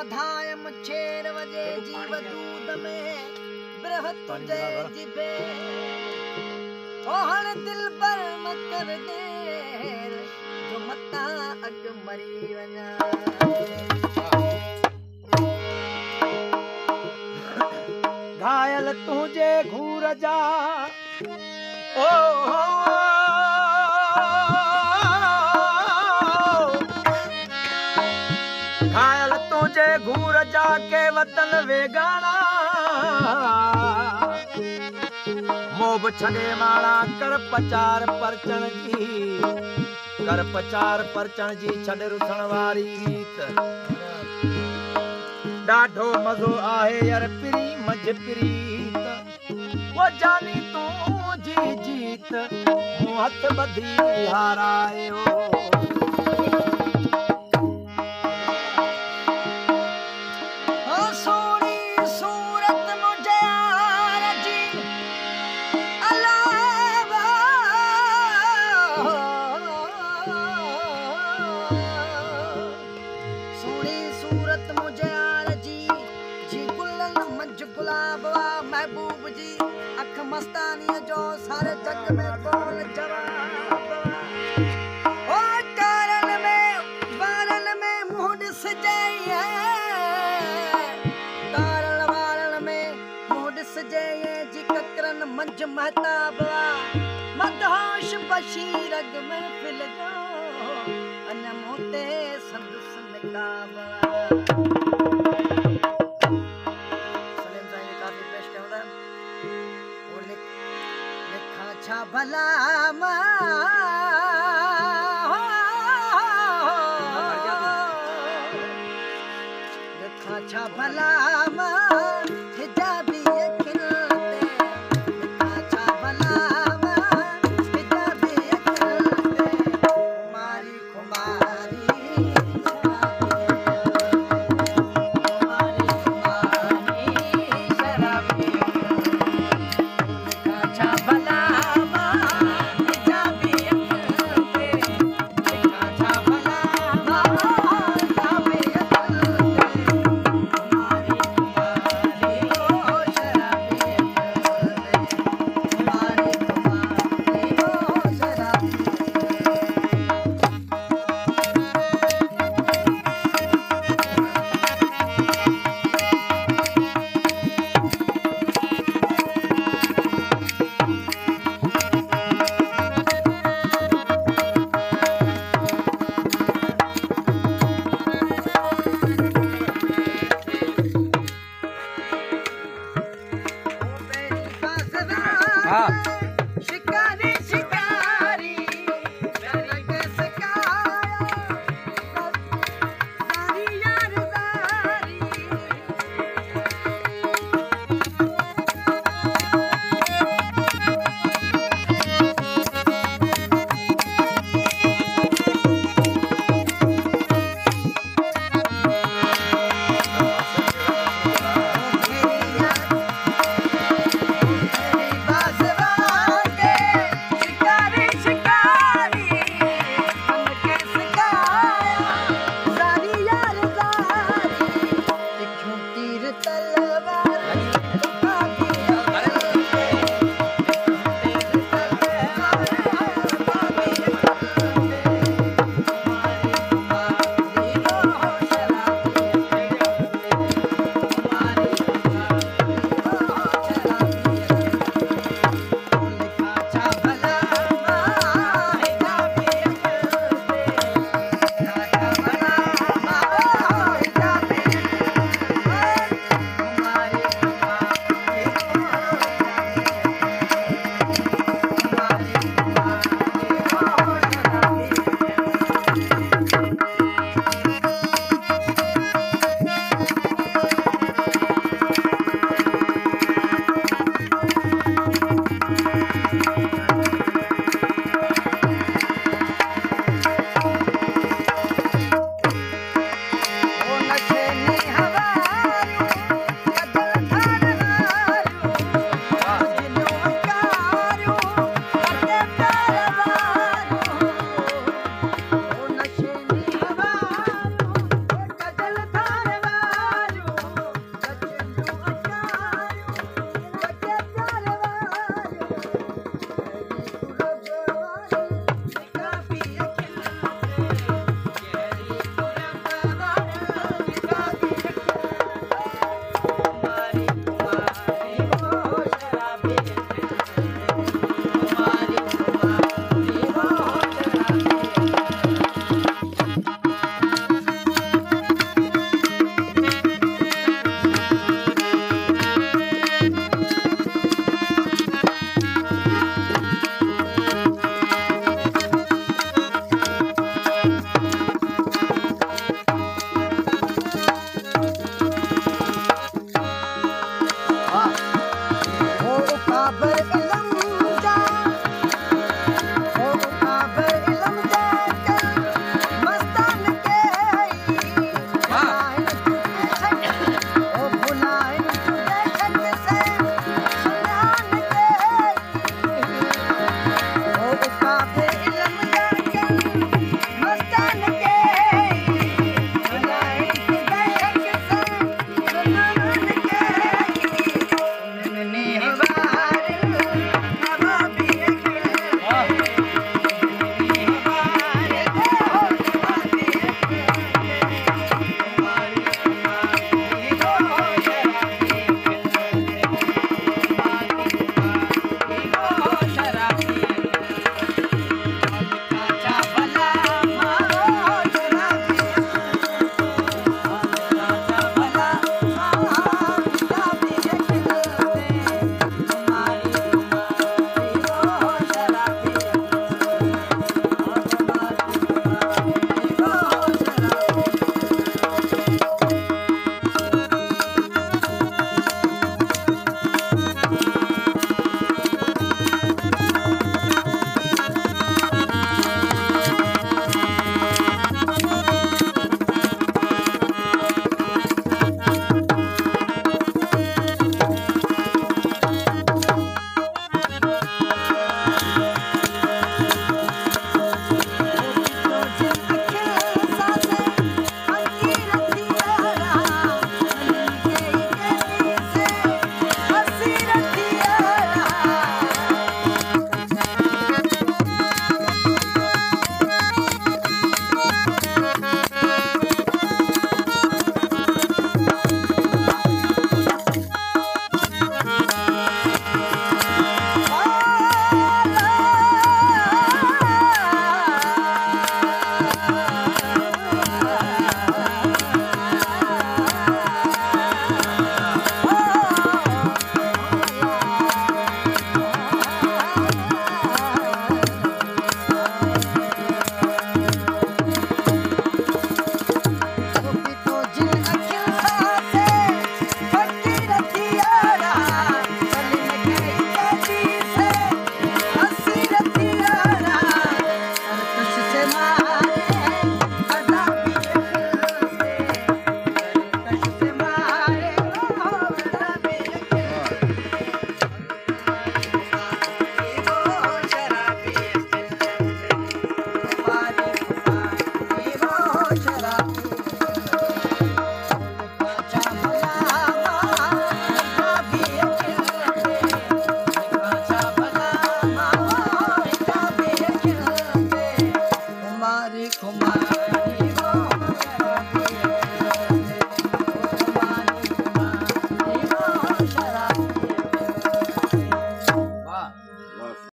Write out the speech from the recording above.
बधायम छेर वजे जीव दूध में ब्रह तुझे जिबे ओहण दिल पर मकर देर जो मता अग मरी वना घायल तुझे घूर जा ओ घायल तुझे घूर जाके वतन वेगाना मोब छड़े माला कर पचार परचण जी छड़ रुसण वारी रीत ॾाढो मज़ो आहे यार पिरी मज प्रीत वो जानी तू जी जीत मूं हथ ॿधी हारायो सोनी सूरत मुझे यार जी अलावा सोनी सूरत मुझे यार जी गुलन मंझ गुलाब वा महबूब जी अख मस्तानी जो सारे जग में कौन जवाब ओ कारण में बारन में मुंह दिस जाए जी ककरन मंझ महताब मदहोश बशीर अग में फिल जो अन मोते संदस निकाब सलीम साईं ने काफी पेश किया और लिखा छा भला लिखा छा भला